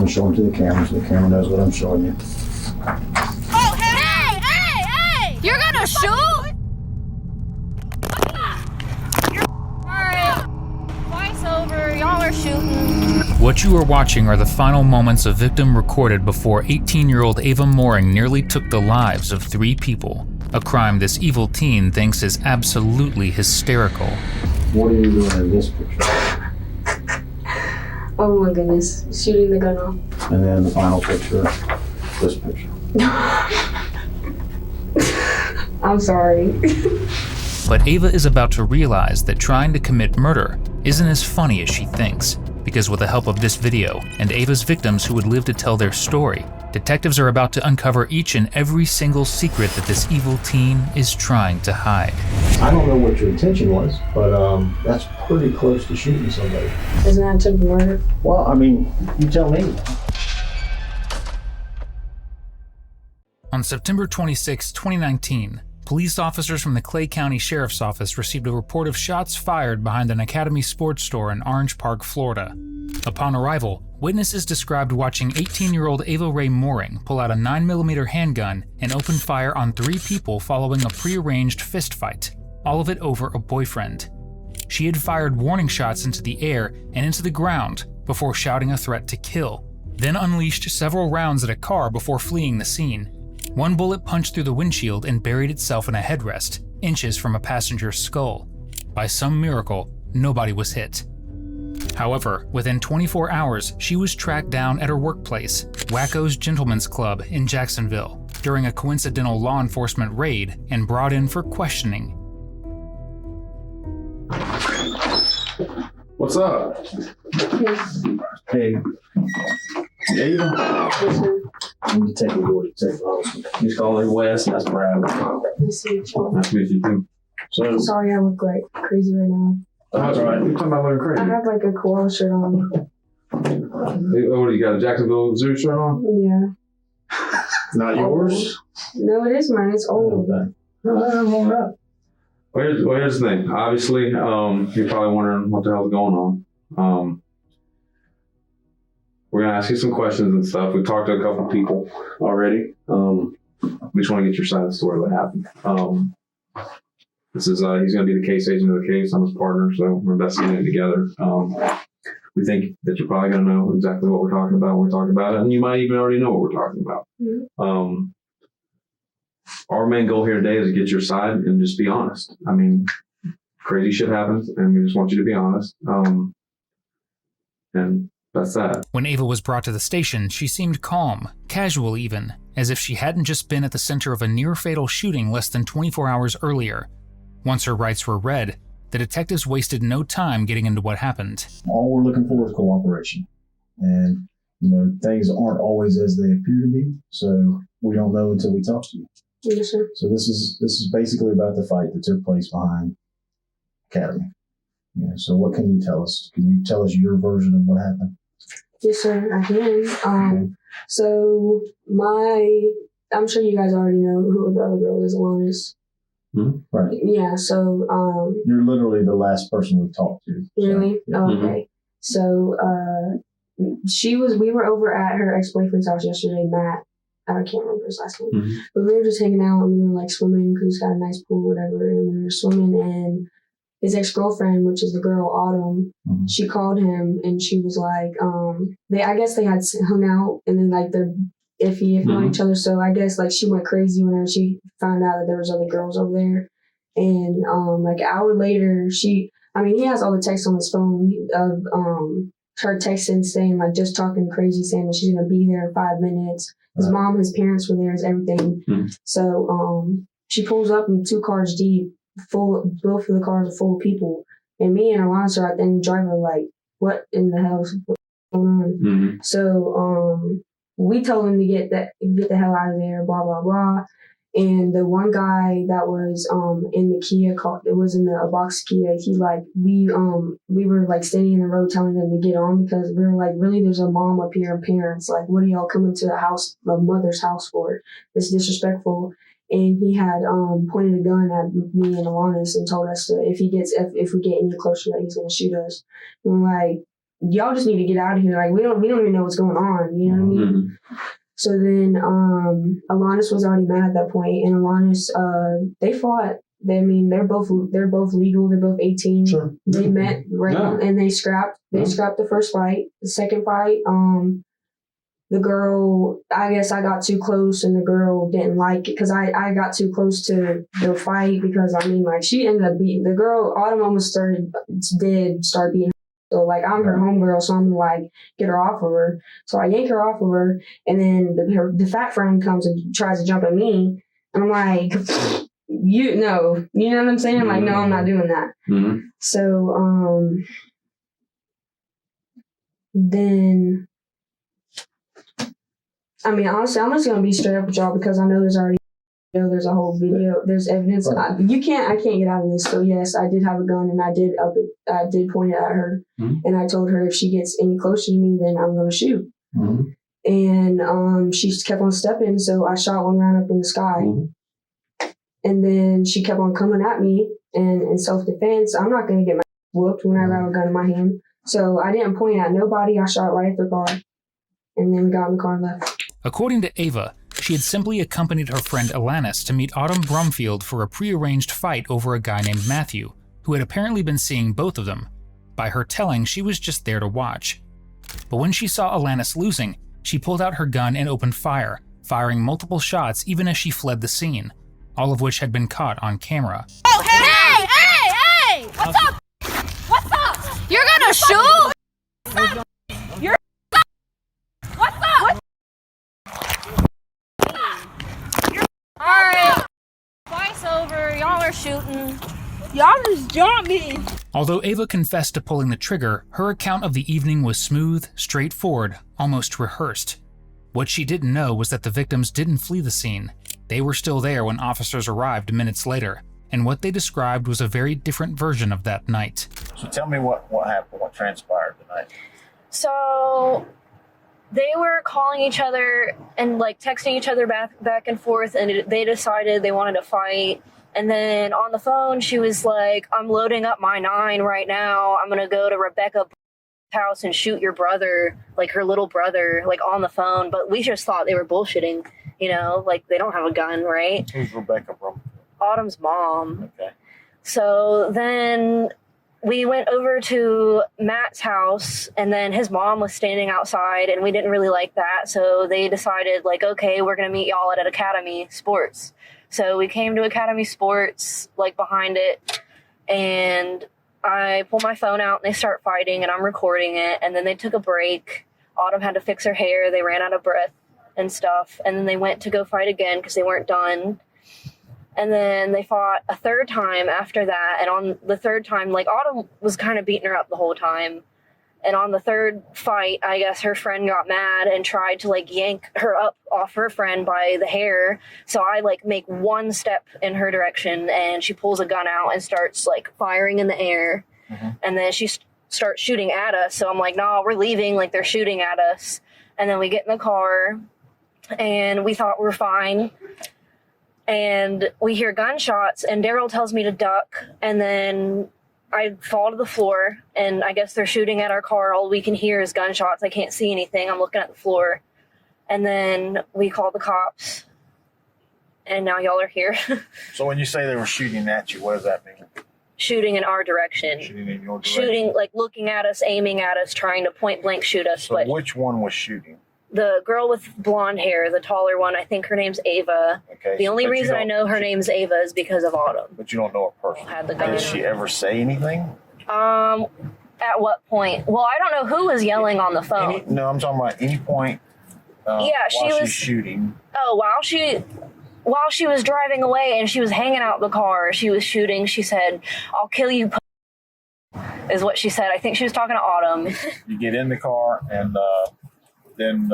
going to show them to the camera so the camera knows what I'm showing you. Oh, hey! You're gonna shoot? Alright. Fight's over. Y'all are shooting. What you are watching are the final moments a victim recorded before 18-year-old Ava Mooring nearly took the lives of 3 people. A crime this evil teen thinks is absolutely hysterical. What are you doing in this picture? Oh my goodness, shooting the gun off. And then the final picture, this picture. I'm sorry. But Ava is about to realize that trying to commit murder isn't as funny as she thinks, because with the help of this video and Ava's victims who would live to tell their story, detectives are about to uncover each and every single secret that this evil teen is trying to hide. I don't know what your intention was, but that's pretty close to shooting somebody. Isn't that attempted murder? Well, I mean, you tell me. On September 26, 2019, police officers from the Clay County Sheriff's Office received a report of shots fired behind an Academy sports store in Orange Park, Florida. Upon arrival, witnesses described watching 18-year-old Ava Ray Mooring pull out a 9mm handgun and open fire on 3 people following a prearranged fistfight, all of it over a boyfriend. She had fired warning shots into the air and into the ground before shouting a threat to kill, then unleashed several rounds at a car before fleeing the scene. One bullet punched through the windshield and buried itself in a headrest, inches from a passenger's skull. By some miracle, nobody was hit. However, within 24 hours, she was tracked down at her workplace, Wacko's Gentlemen's Club in Jacksonville, during a coincidental law enforcement raid and brought in for questioning. What's up? Hey. Ava? I'm the detective or detective officer. He's calling Wes. That's Brad. Nice to meet you. Nice to meet you too. So, Sorry I look like crazy right now. That's all right. You're talking about looking I crazy. have like a koala shirt on. What do you got? A Jacksonville Zoo shirt on? Yeah. not yours? No, it is mine. It's old. Okay. Well, Here's the thing. Obviously, you're probably wondering what the hell's going on. We're going to ask you some questions and stuff. We talked to a couple people already. We just want to get your side of the story, what happened. This is, he's going to be the case agent of the case. I'm his partner, so we're investigating it together. We think that you're probably going to know exactly what we're talking about when we're talking about it, and you might even already know what we're talking about. Mm-hmm. Our main goal here today is to get your side and just be honest. I mean, crazy shit happens, and we just want you to be honest. And that's that. When Ava was brought to the station, she seemed calm, casual even, as if she hadn't just been at the center of a near-fatal shooting less than 24 hours earlier. Once her rights were read, the detectives wasted no time getting into what happened. all we're looking for is cooperation. And, things aren't always as they appear to be, so we don't know until we talk to you. Yes, sir. So this is basically about the fight that took place behind Academy. So what can you tell us? Can you tell us your version of what happened? Yes, sir, I can. So I'm sure you guys already know who the other girl is, Alanis. Mm-hmm. Right. Yeah, so, You're literally the last person we've talked to. So. really? Yeah. Oh, okay. So, we were over at her ex-boyfriend's house yesterday, Matt. I can't remember his last name. Mm-hmm. But we were just hanging out and we were like swimming because he's got a nice pool, whatever. And we were swimming and his ex-girlfriend, which is the girl, Autumn, Mm-hmm. she called him and she was like, I guess they had hung out and then like they're iffy on each other. So I guess like she went crazy whenever she found out that there was other girls over there. And like an hour later, he has all the texts on his phone of her texting saying like just talking crazy, saying that she's gonna be there in 5 minutes. His mom, his parents were there, everything. Mm-hmm. So she pulls up in 2 cars deep, both of the cars are full of people. And me and Alonso are at the end driver like, what in the hell is going on? Mm-hmm. So we told him to get the hell out of there, blah, blah, blah. And the one guy that was in the Kia, it was in a box Kia, he like, we were like standing in the road telling them to get on because we were like, really, there's a mom up here and parents. Like, what are y'all coming to the house, my mother's house for? It's disrespectful. And he had pointed a gun at me and Alanis and told us that if we get any closer that he's going to shoot us. And we're like, y'all just need to get out of here. Like, we don't even know what's going on. You know what I mean? Mm-hmm. So then Alanis was already mad at that point, and Alanis, they fought. They're both legal. They're both 18. Sure. They met and they scrapped. They scrapped the first fight. The second fight, the girl, I guess I got too close, and the girl didn't like it because I got too close to the fight because she ended up beating the girl. Autumn almost start beating her. So like I'm her homegirl, so I'm like get her off of her. So I yank her off of her, and then the fat friend comes and tries to jump at me, and I'm like, you know what I'm saying? Like, no, I'm not doing that. Mm-hmm. So then. Honestly, I'm just gonna be straight up with y'all because I know there's a whole video, there's evidence. Right. I can't get out of this. So yes, I did have a gun and I did point it at her, and I told her if she gets any closer to me, then I'm gonna shoot. Mm-hmm. And she just kept on stepping, so I shot one round up in the sky, and then she kept on coming at me, and in self-defense, I'm not gonna get my whooped whenever I have a gun in my hand. So I didn't point at nobody. I shot right at their car, and then we got in the car and left. According to Ava, she had simply accompanied her friend Alanis to meet Autumn Brumfield for a prearranged fight over a guy named Matthew, who had apparently been seeing both of them. By her telling, she was just there to watch. But when she saw Alanis losing, she pulled out her gun and opened fire, firing multiple shots even as she fled the scene, all of which had been caught on camera. Oh, hey! What's up? What's up? You're gonna shoot? You're what's up? Alright. Fight's over. Y'all are shooting. Y'all just jumped me. Although Ava confessed to pulling the trigger, her account of the evening was smooth, straightforward, almost rehearsed. What she didn't know was that the victims didn't flee the scene. They were still there when officers arrived minutes later, and what they described was a very different version of that night. So tell me what happened, what transpired tonight. So they were calling each other and like texting each other back and forth, and they decided they wanted to fight. And then on the phone, she was like, I'm loading up my 9 right now. I'm going to go to Rebecca's house and shoot your brother, like her little brother, like on the phone. But we just thought they were bullshitting, like they don't have a gun, right? Who's Rebecca from? Autumn's mom. Okay. So then we went over to Matt's house, and then his mom was standing outside, and we didn't really like that. So they decided, like, okay, we're going to meet y'all at Academy Sports. So we came to Academy Sports, like behind it, and I pull my phone out, and they start fighting, and I'm recording it. And then they took a break. Autumn had to fix her hair. They ran out of breath and stuff. And then they went to go fight again because they weren't done. And then they fought a third time after that. And on the third time, like, Autumn was kind of beating her up the whole time. And on the third fight, I guess her friend got mad and tried to, like, yank her up off her friend by the hair. So I, like, make one step in her direction, and she pulls a gun out and starts, like, firing in the air. Mm-hmm. And then she starts shooting at us. So I'm like, no, we're leaving. Like, they're shooting at us. And then we get in the car, and we thought we were fine. And we hear gunshots, and Daryl tells me to duck, and then I fall to the floor, and I guess they're shooting at our car. All we can hear is gunshots. I can't see anything. I'm looking at the floor. And then we call the cops, and now y'all are here. So when you say they were shooting at you, what does that mean? Shooting in our direction. Shooting in your direction? Shooting, like looking at us, aiming at us, trying to point blank shoot us. So but which one was shooting? The girl with blonde hair, the taller one, I think her name's Ava. Okay. The only reason I know her name's Ava is because of Autumn. But you don't know her personally. Had the gun. Did she ever say anything? At what point? Well, I don't know who was yelling on the phone. No, I'm talking about any point. Yeah, while she's shooting. Oh, while she was driving away and she was hanging out the car, she was shooting. She said, "I'll kill you," is what she said. I think she was talking to Autumn. You get in the car, and then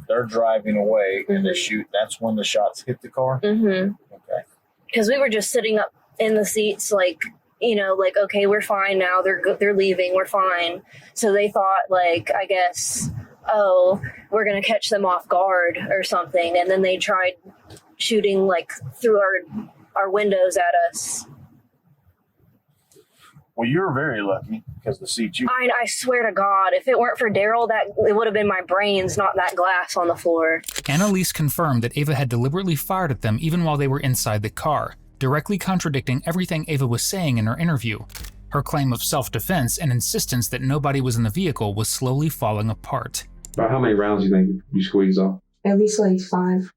they're driving away, and they shoot. That's when the shots hit the car? Mm-hmm. Okay. Because we were just sitting up in the seats, like, like, okay, we're fine now. They're leaving. We're fine. So they thought, like, I guess, oh, we're going to catch them off guard or something. And then they tried shooting, like, through our windows at us. Well, you're very lucky because the seat you. I swear to God, if it weren't for Daryl, that it would have been my brains, not that glass on the floor. Annalise confirmed that Ava had deliberately fired at them even while they were inside the car, directly contradicting everything Ava was saying in her interview. Her claim of self-defense and insistence that nobody was in the vehicle was slowly falling apart. About how many rounds do you think you squeezed off? At least like 5.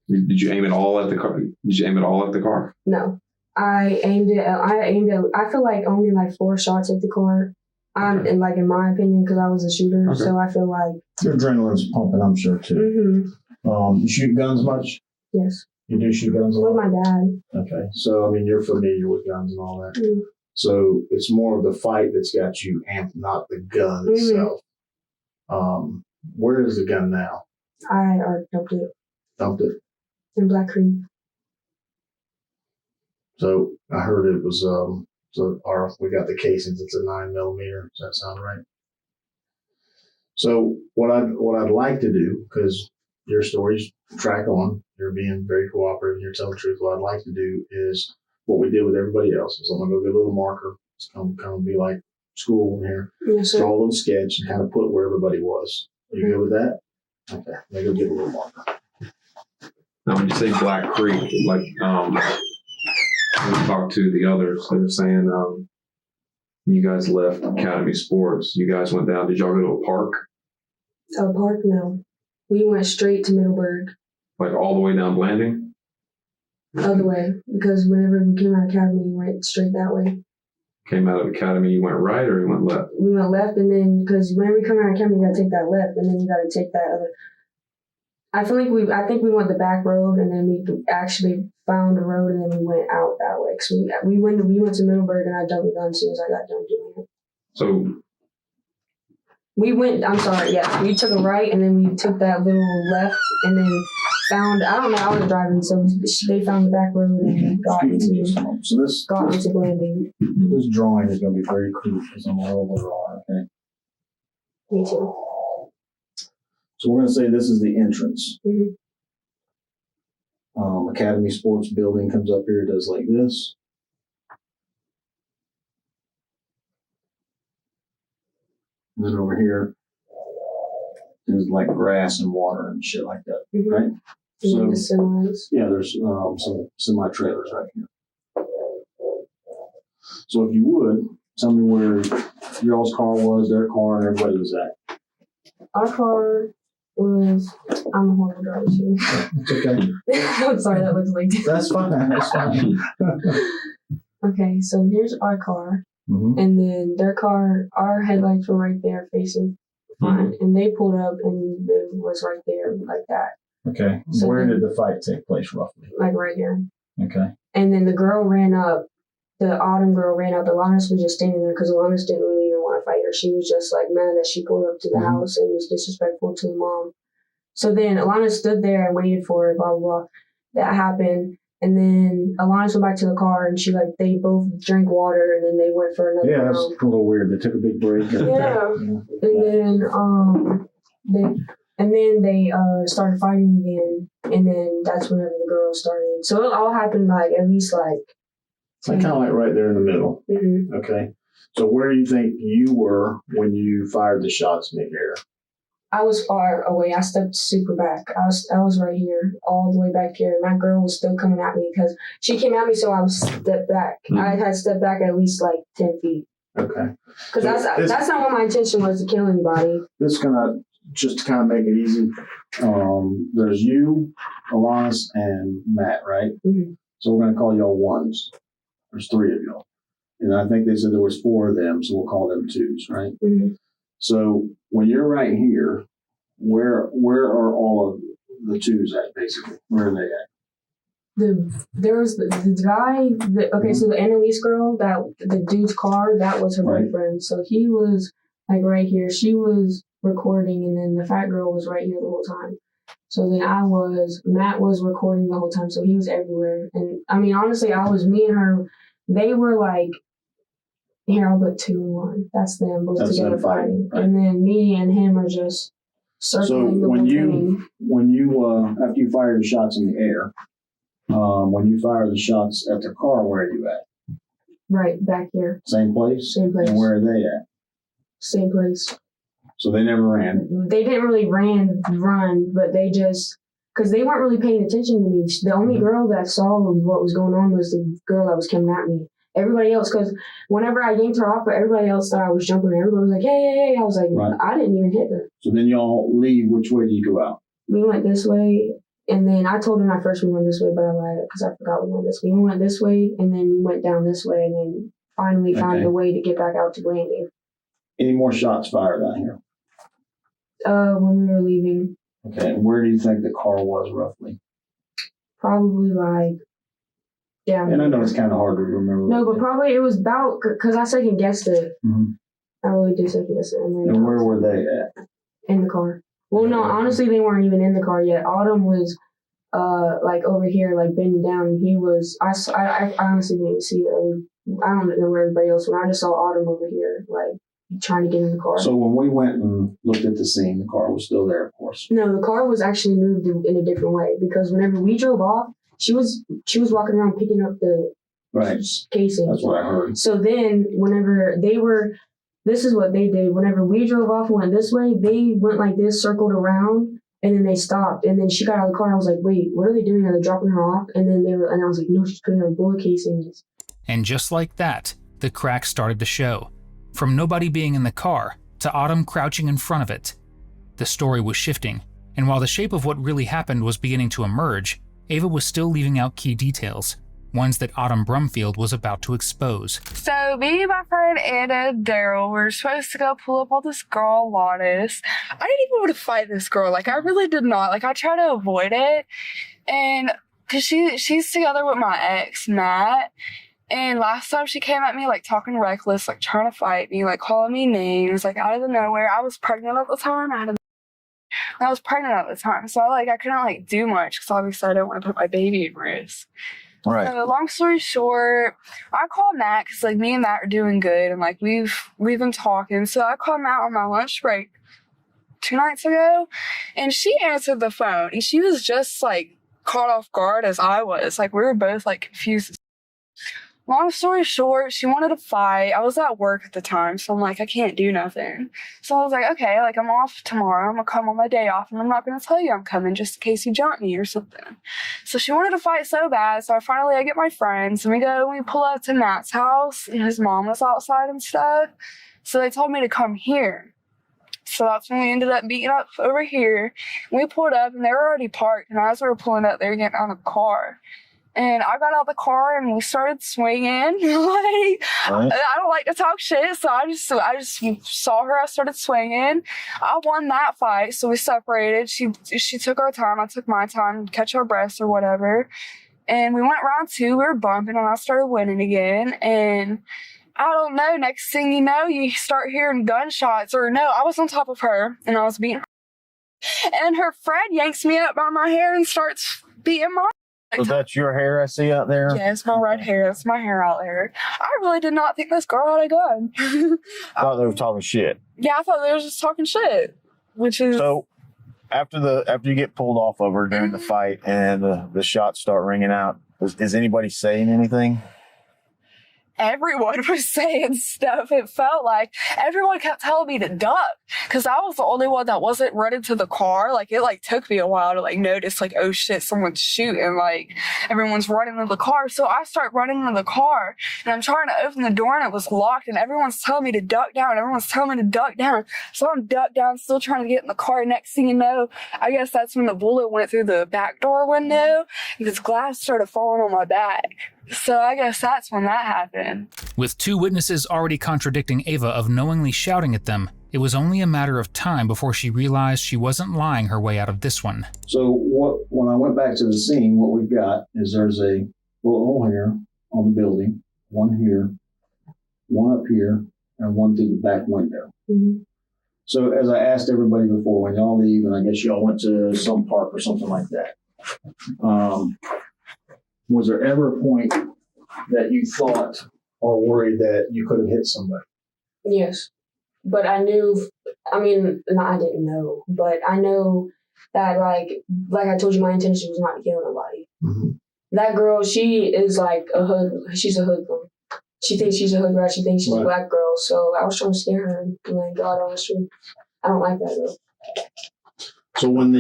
Did you aim it all at the car? No. I feel like only like 4 shots at the car. Okay. And like in my opinion, because I was a shooter, Okay. so I feel like Your adrenaline's pumping, I'm sure, too. You shoot guns much? Yes. You do shoot guns a With lot? my dad. Okay. So, I mean, you're familiar with guns and all that. Mm. So it's more of the fight that's got you amped, not the gun itself. Where is the gun now? I dumped it Dumped it. in Black Creek. So I heard it was we got the casings. It's a 9mm. Does that sound right? So what I'd like to do, because your stories track on, you're being very cooperative, you're telling the truth. What I'd like to do is what we did with everybody else. Is I'm gonna go get a little marker. It's gonna kind of be like school here. Yes, sir. Draw a little sketch and kind of put where everybody was. Are you good with that? Okay. Let me go get a little marker. Now, when you say Black Creek, like when we talked to the others, they were saying you guys left Academy Sports. You guys went down. Did y'all go to a park? A park? No. We went straight to Middleburg. Like all the way down Blanding? Other way, because whenever we came out of Academy, we went straight that way. Came out of Academy, you went right or you went left? We went left, and then because whenever you come out of Academy, you gotta take that left, and then you gotta take that other. I think we went the back road, and then we actually found a road, and then we went out that way. Cause we went to Middleburg, and I dumped the gun as soon as I got done doing it. So we took a right, and then we took that little left, and then I was driving, so they found the back road and got into Blanding. This drawing is going to be very crude because I'm a horrible drawer, okay? Me too. So we're going to say this is the entrance. Mm-hmm. Academy Sports Building comes up here, does like this. And then over here is like grass and water and shit like that, Mm-hmm. right? And the semis. Yeah, there's some semi-trailers right here. So if you would, tell me where y'all's car was, their car, and everybody was at. Our car was, I'm a horrible driver too. It's okay. I'm sorry, that looks like That's fine. That's fine. Okay, so here's our car. Mm-hmm. And then their car, our headlights were right there facing front. And they pulled up and it was right there like that. Okay. So where then- did the fight take place roughly? Like right here. Okay. And then the girl ran up. The Autumn girl ran up. Alanis was just standing there because Alanis didn't really even want to fight her. She was just like mad that she pulled up to the house and was disrespectful to the mom. So then Alanis stood there and waited for it, blah, blah, blah. That happened. And then Alanis went back to the car and they both drank water and then they went for another Yeah, round. that's a little weird. They took a big break. Yeah. And then they started fighting again. And then that's whenever the girls started. So it all happened like at least like Kind of like right there in the middle. Mm-hmm. Okay. So where do you think you were when you fired the shots in the air? I was far away. I stepped super back. I was right here, all the way back here. And that girl was still coming at me because she came at me, so I was stepped back. Mm-hmm. I had stepped back at least like 10 feet. Okay. Because that's not what my intention was, to kill anybody. This just to kind of make it easy. There's you, Alanis, and Matt, right? Mm-hmm. So we're going to call y'all ones. There's 3 of y'all. And I think they said there was 4 of them, so we'll call them 2s, right? Mm-hmm. So when you're right here, where are all of the 2s at, basically? Where are they at? There was the guy, so the Annalise girl, the dude's car, that was her boyfriend. So he was like right here. She was recording, and then the fat girl was right here the whole time. So then Matt was recording the whole time, so he was everywhere. And I mean, honestly, me and her, they were like, here, I'll put 2 and 1. That's them both together fighting. Right. And then me and him are just circling the whole thing. When you, after you fire the shots in the air, when you fire the shots at the car, where are you at? Right, back here. Same place? Same place. And where are they at? Same place. So they never ran. They didn't really run, but they just, because they weren't really paying attention to me. The only girl that saw what was going on was the girl that was coming at me. Everybody else, because whenever I yanked her off, but everybody else thought I was jumping her. Everybody was like, hey. I was like, right. I didn't even hit her. So then y'all leave. Which way do you go out? We went this way, and then I told him at first we went this way, but I lied because I forgot we went this way. We went this way, and then we went down this way, and then finally found a way to get back out to landing. Any more shots fired out here? When we were leaving. Okay, and where do you think the car was roughly? Probably like down. And I know it's kind of hard to remember. No, but probably it was about, because I second guessed it. Mm-hmm. I really did second guess it. And where were they at? In the car. Well, no, honestly, they weren't even in the car yet. Autumn was like over here, like bending down. He was, I honestly didn't see it. I don't know where everybody else went. I just saw Autumn over here, like trying to get in the car. So when we went and looked at the scene, the car was still there, of course. No, the car was actually moved in a different way, because whenever we drove off, she was walking around picking up the casing. That's what I heard. So then whenever this is what they did. Whenever we drove off and went this way, they went like this, circled around, and then they stopped. And then she got out of the car. And I was like, wait, what are they doing? Are they dropping her off? And then and I was like, no, she's putting on bullet casings. And just like that, the cracks started to show. From nobody being in the car to Autumn crouching in front of it. The story was shifting, and while the shape of what really happened was beginning to emerge, Ava was still leaving out key details, ones that Autumn Brumfield was about to expose. So me, my friend Anna, Daryl, were supposed to go pull up on this girl, Lotus. I didn't even want to fight this girl. Like, I really did not. Like, I tried to avoid it. And because she's together with my ex, Matt. And last time she came at me, like, talking reckless, like, trying to fight me, like, calling me names, like, out of the nowhere. I was pregnant at the time. I was pregnant at the time. So, I couldn't, like, do much because obviously I don't want to put my baby at risk. Right. So, long story short, I called Matt because, like, me and Matt are doing good. And, like, we've been talking. So, I called Matt on my lunch break 2 nights ago. And she answered the phone. And she was just, like, caught off guard as I was. Like, we were both, like, confused. Long story short, she wanted to fight. I was at work at the time, so I'm like, I can't do nothing. So I was like, okay, like, I'm off tomorrow. I'm going to come on my day off, and I'm not going to tell you I'm coming just in case you jump me or something. So she wanted to fight so bad, so I get my friends, and we pull up to Matt's house, and his mom was outside and stuff. So they told me to come here. So that's when we ended up beating up over here. We pulled up, and they were already parked, and as we were pulling up, they were getting out of the car. And I got out of the car and we started swinging. I don't like to talk shit, so I just saw her. I started swinging. I won that fight, so we separated. She took her time. I took my time to catch our breaths or whatever. And we went round 2. We were bumping, and I started winning again. And I don't know. Next thing you know, you start hearing gunshots. Or no, I was on top of her and I was beating her. And her friend yanks me up by my hair and starts beating my. So that's your hair I see out there? Yeah, it's my red hair. That's my hair out there. I really did not think this girl had a gun. I thought they were talking shit. Yeah, I thought they were just talking shit. Which is... So, after you get pulled off of her during the fight and the shots start ringing out, is anybody saying anything? Everyone was saying stuff. It felt like everyone kept telling me to duck because I was the only one that wasn't running to the car. Like, it took me a while to notice, oh shit, someone's shooting. Everyone's running to the car. So I start running to the car and I'm trying to open the door and it was locked and everyone's telling me to duck down. So I'm ducked down, still trying to get in the car. Next thing you know, I guess that's when the bullet went through the back door window and this glass started falling on my back. So I guess that's when that happened. With 2 witnesses already contradicting Ava of knowingly shouting at them, it was only a matter of time before she realized she wasn't lying her way out of this one. So when I went back to the scene, what we've got is there's a bullet hole here on the building, one here, one up here, and one through the back window. Mm-hmm. So as I asked everybody before, when y'all leave, and I guess y'all went to some park or something like that, was there ever a point that you thought or worried that you could have hit somebody? Yes. But I knew, I didn't know, but I know that, like I told you, my intention was not to kill nobody. Mm-hmm. That girl, she is like she's a hoodlum. she thinks she's a hood rat. She thinks she's Right. a black girl. So I was trying to scare her. And like, God, honestly, I don't like that though. So when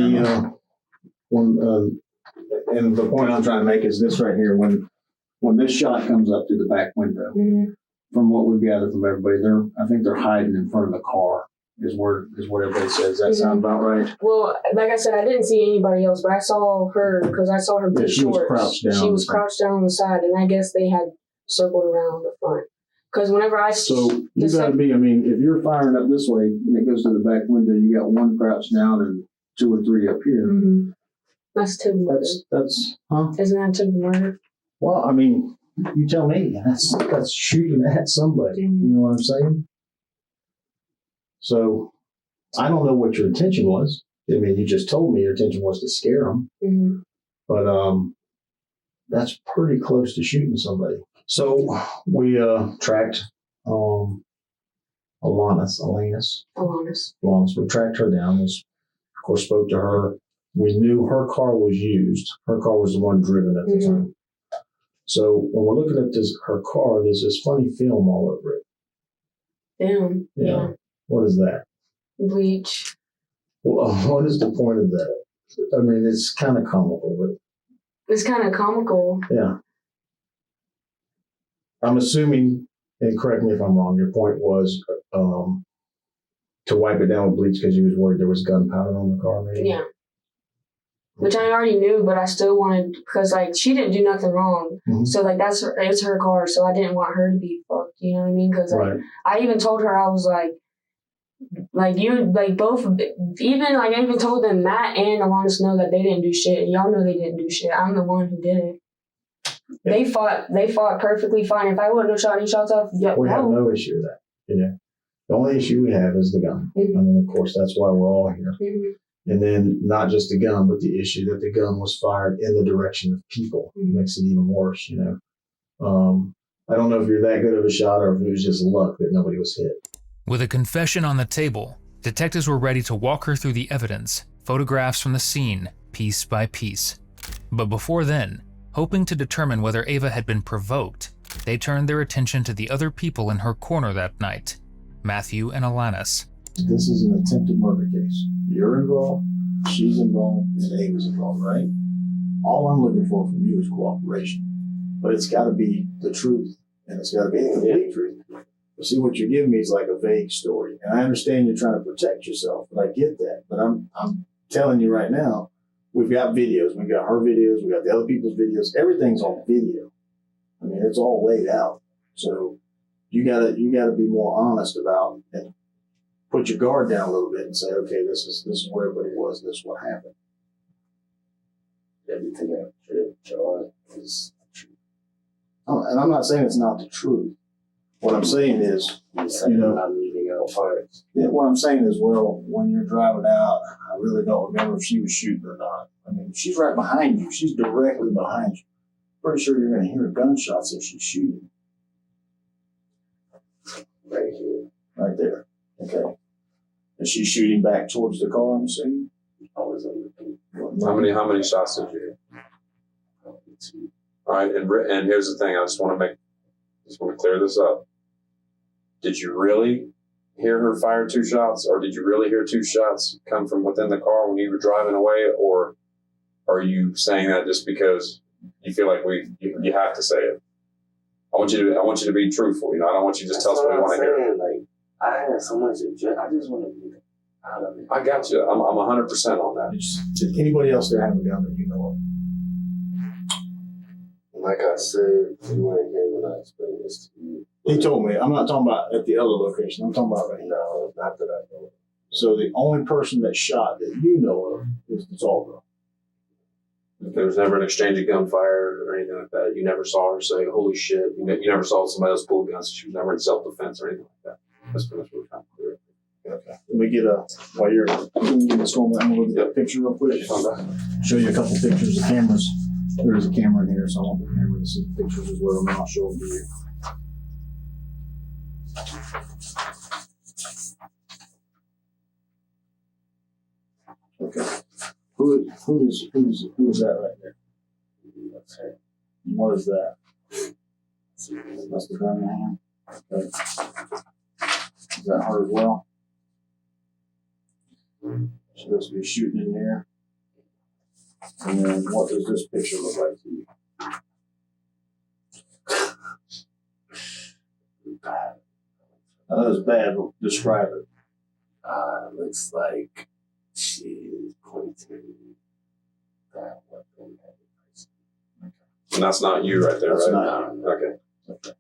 and the point I'm trying to make is this right here. When this shot comes up through the back window, Mm-hmm. from what we've gathered from everybody, I think they're hiding in front of the car. Is what everybody says. Does that sound about right? Well, like I said, I didn't see anybody else, but I saw her because I saw her Yeah, boot she was shorts. crouched down. She was crouched down on the side, and I guess they had circled around the front. Because whenever I So you got to be. I mean, if you're firing up this way and it goes to the back window, you got one crouched down and 2 or 3 up here. Mm-hmm. That's attempted murder. That's huh? Isn't that attempted murder? Well, I mean, you tell me. That's shooting at somebody. Mm-hmm. You know what I'm saying? So I don't know what your intention was. I mean, you just told me your intention was to scare them, Mm-hmm. but that's pretty close to shooting somebody. So we tracked Alanis. We tracked her down. We, of course, spoke to her. We knew her car was used. Her car was the one driven at the Mm-hmm. time. So when we're looking at her car, there's this funny film all over it. Damn. Yeah. What is that? Bleach. Well, what is the point of that? I mean, it's kind of comical, but It's kind of comical. yeah. I'm assuming, and correct me if I'm wrong, your point was to wipe it down with bleach because you was worried there was gunpowder on the car, maybe? Yeah. Which I already knew, but I still wanted, because like she didn't do nothing wrong. Mm-hmm. So like it's her car, so I didn't want her to be fucked. You know what I mean? Because like, Right. I even told her, I was like you, like both, even like I even told them Matt and Alanis know that they didn't do shit. Y'all know they didn't do shit. I'm the one who did it. Yeah. They fought perfectly fine. If I wouldn't have shot any shots off, We have no issue with that. You know, the only issue we have is the gun. Mm-hmm. I mean, of course, that's why we're all here. Mm-hmm. And then not just the gun, but the issue that the gun was fired in the direction of people. Mm-hmm. Makes it even worse, you know. I don't know if you're that good of a shot or if it was just luck that nobody was hit. With a confession on the table, detectives were ready to walk her through the evidence, photographs from the scene, piece by piece. But before then, hoping to determine whether Ava had been provoked, they turned their attention to the other people in her corner that night, Matthew and Alanis. This is an attempted murder case. You're involved, she's involved, and Ava's involved, right? All I'm looking for from you is cooperation. But it's got to be the truth, and it's got to be the complete truth. But see, what you're giving me is like a vague story. And I understand you're trying to protect yourself, but I get that. But I'm telling you right now, we've got videos. We've got her videos. We've got the other people's videos. Everything's on video. I mean, it's all laid out. So you gotta be more honest about and put your guard down a little bit and say, okay, this is where everybody was. This is what happened. Everything is true. And I'm not saying it's not the truth. What I'm saying is, you know, I'm leaving out parts. Yeah, what I'm saying is, well, when you're driving out, I really don't remember if she was shooting or not. I mean, she's right behind you. She's directly behind you. Pretty sure you're going to hear gunshots if she's shooting. Right here. Right there. Okay. Is she shooting back towards the car, I'm assuming? Always on the How many shots did you hear? All right, and here's the thing. I just want to clear this up. Did you really hear her fire 2 shots, or did you really hear 2 shots come from within the car when you were driving away, or are you saying that just because you feel like you have to say it? I want you to be truthful. You know, I don't want you to just tell us what you want to hear. Like, I had so much enjoyment. I just want to be out of it. I got you. I'm 100% on that. Did anybody else there have a gun that you know of? Like I said, you weren't here when I explained this to you. He told me. I'm not talking about at the other location. I'm talking about right here. No, not that I know. So the only person that shot that you know of is the tall girl. There was never an exchange of gunfire or anything like that. You never saw her say, holy shit. You never saw somebody else pull a gun. So she was never in self-defense or anything like that. That's what we're trying to clear. Okay. Let me get while you're doing the storm, I'm going to look at that picture real quick. Show you a couple pictures of cameras. There's a camera in here, so I want the camera to see the pictures as well, and then I'll show them to you. Okay. Who is that right there? What is that? That's the gun in hand. Okay. Is that her as well? She looks to be shooting in there. And then what does this picture look like to you? That was bad. Describe it. Looks like she is pointing that weapon at the person. And that's not you right there, That's right? not you. Okay.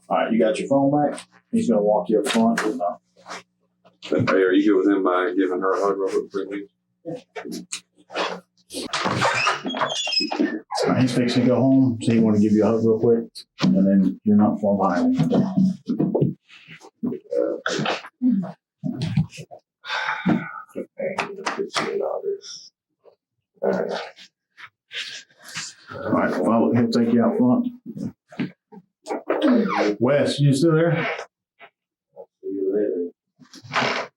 All right, you got your phone back? He's going to walk you up front. And, But hey, are you good with him by giving her a hug real quick, please? all right, he's fixing to go home, so he want to give you a hug real quick, and then you're not far behind him. All right, well, he'll take you out front. Wes, you still there? See you later.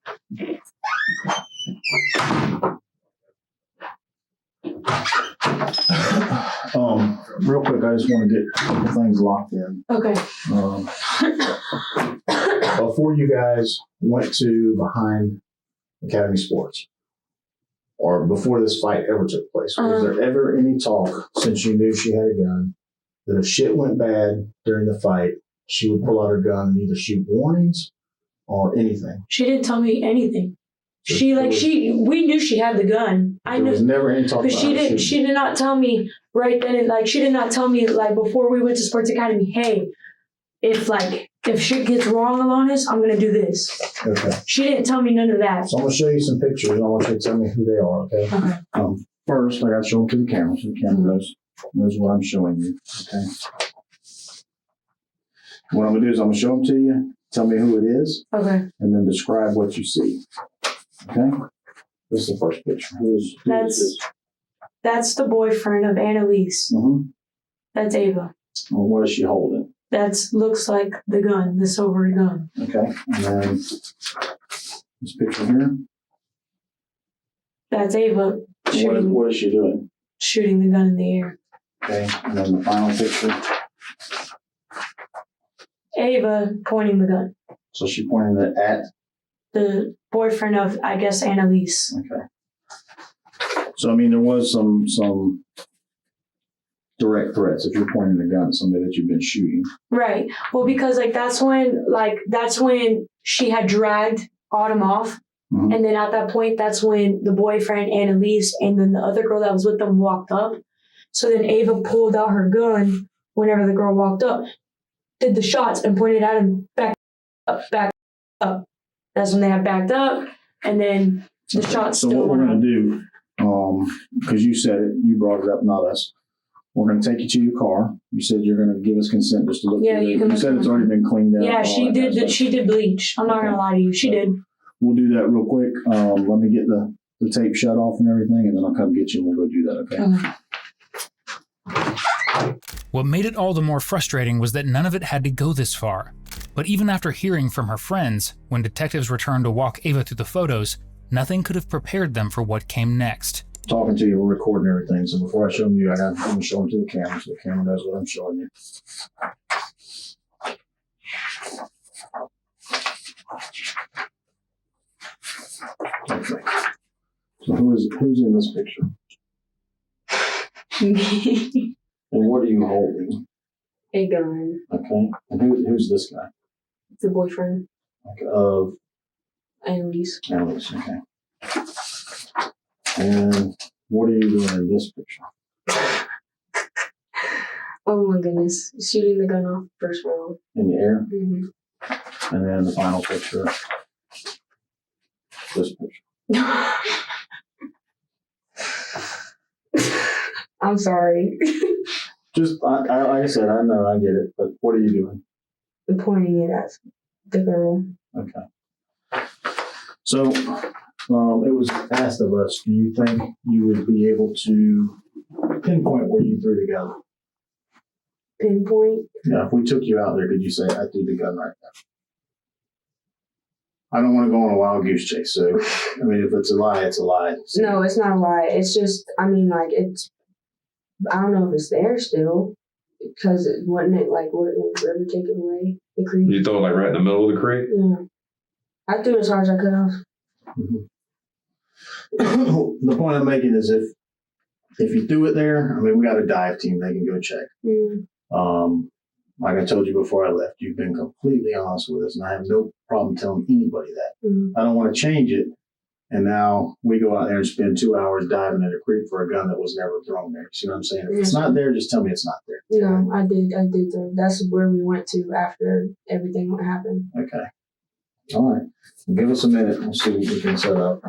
Real quick, I just want to get a couple things locked in. Okay. Before you guys went to behind Academy Sports, or before this fight ever took place, was there ever any talk, since you knew she had a gun, that if shit went bad during the fight, she would pull out her gun and either shoot warnings or anything? She didn't tell me anything. We knew she had the gun. I There knew. was never any talk But about she her didn't. shooting. She did not tell me right then. And she did not tell me before we went to Sports Academy. Hey, if shit gets wrong along us, I'm gonna do this. Okay. She didn't tell me none of that. So I'm going to show you some pictures. I want you to tell me who they are, okay? Okay. First, I got to show them to the camera, so the camera knows what I'm showing you, okay? What I'm going to do is I'm going to show them to you, tell me who it is, Okay. and then describe what you see, okay? This is the first picture. Who is this? That's the boyfriend of Annalise. Mm-hmm. That's Ava. Well, what is she holding? Looks like the gun, the silver gun. Okay, and then this picture here. That's Ava What is she doing? shooting the gun in the air. Okay, and then the final picture. Ava pointing the gun. So she pointed it at. The boyfriend of, I guess, Annalise. Okay. So I mean, there was some direct threats if you're pointing the gun at somebody that you've been shooting. Right. Well, because that's when she had dragged Autumn off. Mhm. And then at that point, that's when the boyfriend, Annalise, and then the other girl that was with them walked up. So then Ava pulled out her gun whenever the girl walked up, did the shots, and pointed at him back up. That's when they had backed up, and then the shots So still what we're went going off. to do, because you said it, you brought it up, not us. We're going to take you to your car. You said you're going to give us consent just to look. Yeah, through you it. can You look said through it's it. already been cleaned out. Yeah, and all she that did. kind of stuff. She did bleach. I'm not gonna lie to you. She did. We'll do that real quick. Let me get the tape shut off and everything, and then I'll come get you and we'll go do that, okay? What made it all the more frustrating was that none of it had to go this far. But even after hearing from her friends, when detectives returned to walk Ava through the photos, nothing could have prepared them for what came next. Talking to you, we're recording everything. So before I show them you, I'm going to show them to the camera so the camera knows what I'm showing you. Okay. So who's in this picture? Me. And what are you holding? A gun. Okay. And who's this guy? It's a boyfriend. Okay. Of Annalise. Alice. Okay. And what are you doing in this picture? Oh my goodness. Shooting the gun off first round. In the air? Mm-hmm. And then the final picture. This picture. I'm sorry. Just, like I said, I know, I get it, but what are you doing? I'm pointing it at the girl. Okay. So, it was asked of us, do you think you would be able to pinpoint where you threw the gun? Pinpoint? Yeah, if we took you out there, could you say, I threw the gun right there? I don't want to go on a wild goose chase, so, I mean, if it's a lie, it's a lie. No, it's not a lie. It's just, I mean, it's, I don't know if it's there still. because it wouldn't it forever take it away, the creek? You throw it like right in the middle of the creek? Yeah. I threw it as hard as I could have. The point I'm making is if you threw it there, I mean, we got a dive team. They can go check. Like I told you before I left, you've been completely honest with us, and I have no problem telling anybody that. I don't want to change it, and now we go out there and spend 2 hours diving in a creek for a gun that was never thrown there. You see what I'm saying? If it's not there, just tell me it's not there. No, I did. That's where we went to after everything happened. Okay. All right. Give us a minute. We'll see what we can set up.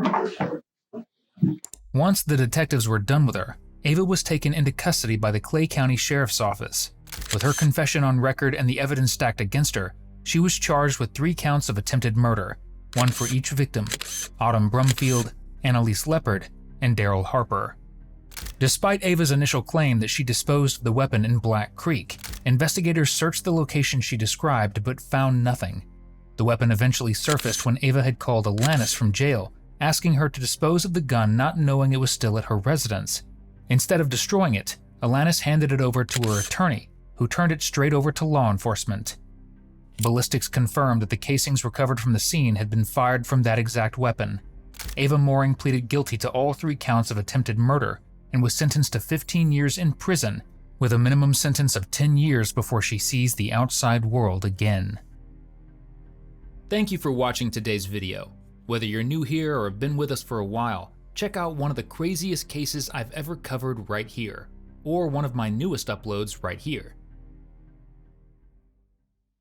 Once the detectives were done with her, Ava was taken into custody by the Clay County Sheriff's Office. With her confession on record and the evidence stacked against her, she was charged with 3 counts of attempted murder, one for each victim: Autumn Brumfield, Annalise Leopard, and Daryl Harper. Despite Ava's initial claim that she disposed of the weapon in Black Creek, investigators searched the location she described but found nothing. The weapon eventually surfaced when Ava had called Alanis from jail, asking her to dispose of the gun, not knowing it was still at her residence. Instead of destroying it, Alanis handed it over to her attorney, who turned it straight over to law enforcement. Ballistics confirmed that the casings recovered from the scene had been fired from that exact weapon. Ava Mooring pleaded guilty to all 3 counts of attempted murder and was sentenced to 15 years in prison, with a minimum sentence of 10 years before she sees the outside world again. Thank you for watching today's video. Whether you're new here or have been with us for a while, check out one of the craziest cases I've ever covered right here, or one of my newest uploads right here.